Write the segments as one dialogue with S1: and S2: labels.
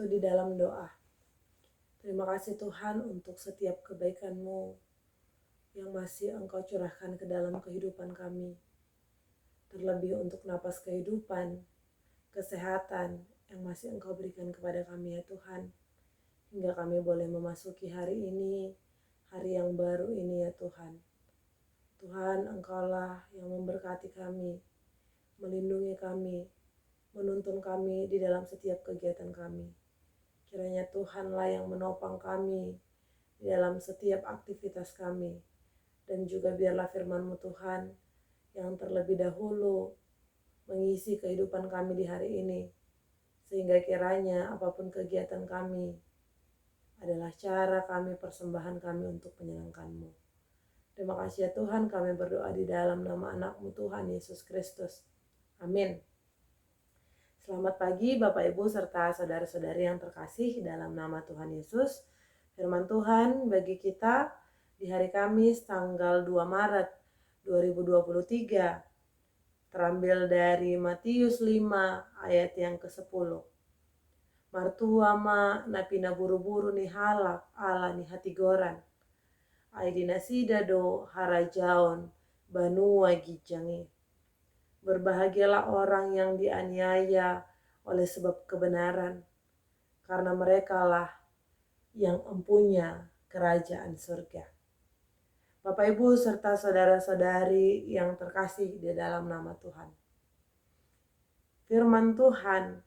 S1: bersatu di dalam doa. Terima kasih Tuhan untuk setiap kebaikan-Mu yang masih Engkau curahkan ke dalam kehidupan kami. Terlebih untuk napas kehidupan, kesehatan yang masih Engkau berikan kepada kami ya Tuhan. Hingga kami boleh memasuki hari ini, hari yang baru ini ya Tuhan. Tuhan, Engkaulah yang memberkati kami, melindungi kami, menuntun kami di dalam setiap kegiatan kami. Kiranya Tuhanlah yang menopang kami di dalam setiap aktivitas kami. Dan juga biarlah firman-Mu Tuhan yang terlebih dahulu mengisi kehidupan kami di hari ini. Sehingga kiranya apapun kegiatan kami adalah cara kami, persembahan kami untuk menyenangkan-Mu. Terima kasih ya Tuhan, kami berdoa di dalam nama anak-Mu Tuhan Yesus Kristus. Amin. Selamat pagi Bapak Ibu serta saudara-saudari yang terkasih dalam nama Tuhan Yesus. Firman Tuhan bagi kita di hari Kamis tanggal 2 Maret 2023 terambil dari Matius 5 ayat yang ke-10. Martua ma napina buru-buru ni halak ala ni hati goran. Aidina sida do harajaon banua gijangi. Berbahagialah orang yang dianiaya oleh sebab kebenaran, karena merekalah yang empunya kerajaan surga. Bapak Ibu serta saudara-saudari yang terkasih di dalam nama Tuhan. Firman Tuhan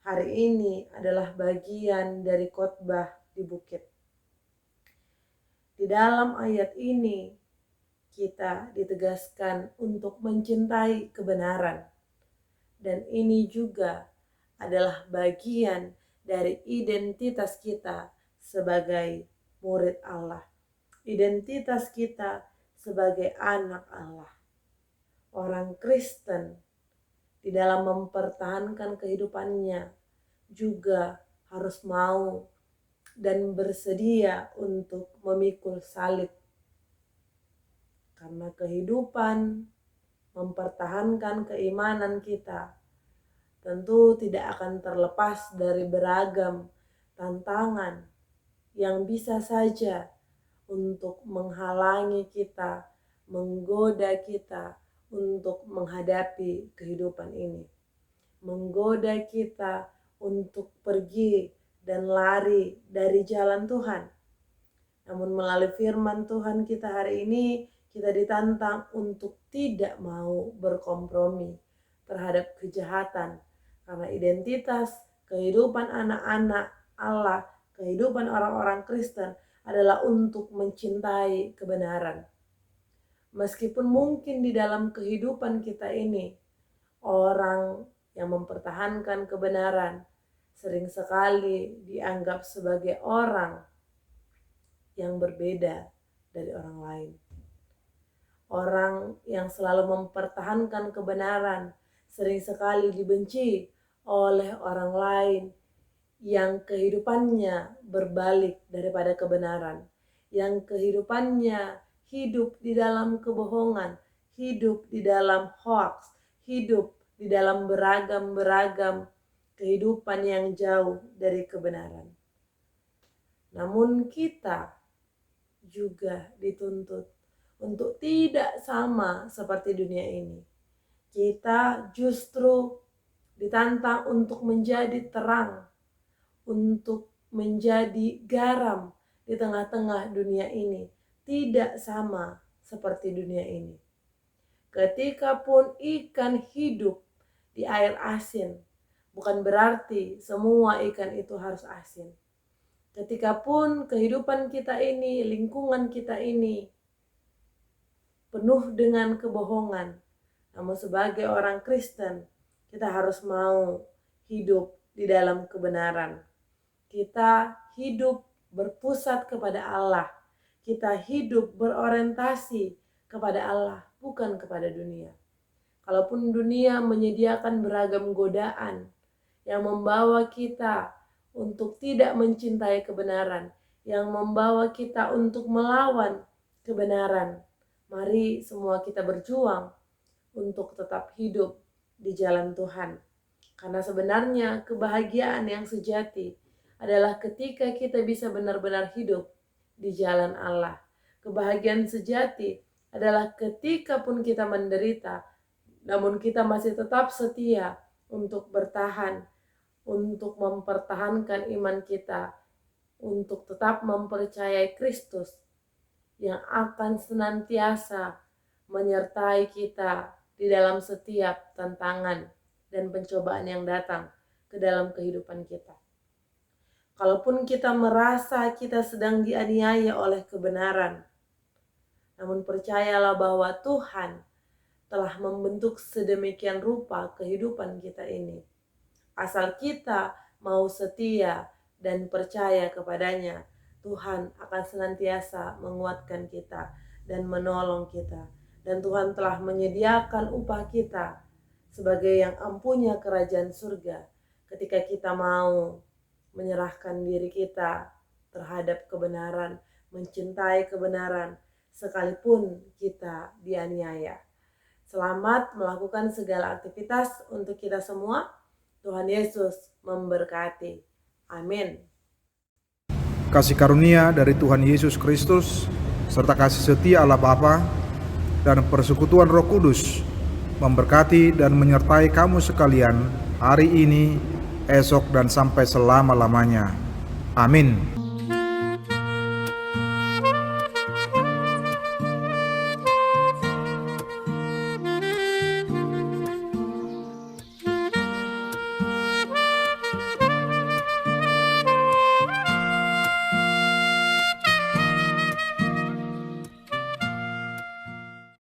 S1: hari ini adalah bagian dari khotbah di bukit. Di dalam ayat ini kita ditegaskan untuk mencintai kebenaran. Dan ini juga adalah bagian dari identitas kita sebagai murid Allah. Identitas kita sebagai anak Allah. Orang Kristen di dalam mempertahankan kehidupannya juga harus mau dan bersedia untuk memikul salib. Karena kehidupan, mempertahankan keimanan kita tentu tidak akan terlepas dari beragam tantangan yang bisa saja untuk menghalangi kita, menggoda kita untuk menghadapi kehidupan ini. Menggoda kita untuk pergi dan lari dari jalan Tuhan. Namun melalui firman Tuhan kita hari ini, kita ditantang untuk tidak mau berkompromi terhadap kejahatan. Karena identitas kehidupan anak-anak Allah, kehidupan orang-orang Kristen adalah untuk mencintai kebenaran. Meskipun mungkin di dalam kehidupan kita ini, orang yang mempertahankan kebenaran sering sekali dianggap sebagai orang yang berbeda dari orang lain. Orang yang selalu mempertahankan kebenaran sering sekali dibenci oleh orang lain yang kehidupannya berbalik daripada kebenaran, yang kehidupannya hidup di dalam kebohongan, hidup di dalam hoax, hidup di dalam beragam kehidupan yang jauh dari kebenaran. Namun kita juga dituntut untuk tidak sama seperti dunia ini. Kita justru ditantang untuk menjadi terang, untuk menjadi garam di tengah-tengah dunia ini. Tidak sama seperti dunia ini. Ketika pun ikan hidup di air asin, bukan berarti semua ikan itu harus asin. Ketika pun kehidupan kita ini, lingkungan kita ini penuh dengan kebohongan, namun sebagai orang Kristen, kita harus mau hidup di dalam kebenaran. Kita hidup berpusat kepada Allah. Kita hidup berorientasi kepada Allah, bukan kepada dunia. Kalaupun dunia menyediakan beragam godaan yang membawa kita untuk tidak mencintai kebenaran, yang membawa kita untuk melawan kebenaran, mari semua kita berjuang untuk tetap hidup di jalan Tuhan. Karena sebenarnya kebahagiaan yang sejati adalah ketika kita bisa benar-benar hidup di jalan Allah. Kebahagiaan sejati adalah ketika pun kita menderita, namun kita masih tetap setia untuk bertahan, untuk mempertahankan iman kita, untuk tetap mempercayai Kristus yang akan senantiasa menyertai kita di dalam setiap tantangan dan pencobaan yang datang ke dalam kehidupan kita. Kalaupun kita merasa kita sedang dianiaya oleh kebenaran, namun percayalah bahwa Tuhan telah membentuk sedemikian rupa kehidupan kita ini. Asal kita mau setia dan percaya kepadanya, Tuhan akan senantiasa menguatkan kita dan menolong kita. Dan Tuhan telah menyediakan upah kita sebagai yang empunya kerajaan surga ketika kita mau menyerahkan diri kita terhadap kebenaran, mencintai kebenaran, sekalipun kita dianiaya. Selamat melakukan segala aktivitas untuk kita semua. Tuhan Yesus memberkati. Amin.
S2: Kasih karunia dari Tuhan Yesus Kristus, serta kasih setia Allah Bapa, dan persekutuan Roh Kudus memberkati dan menyertai kamu sekalian hari ini, esok, dan sampai selama-lamanya. Amin.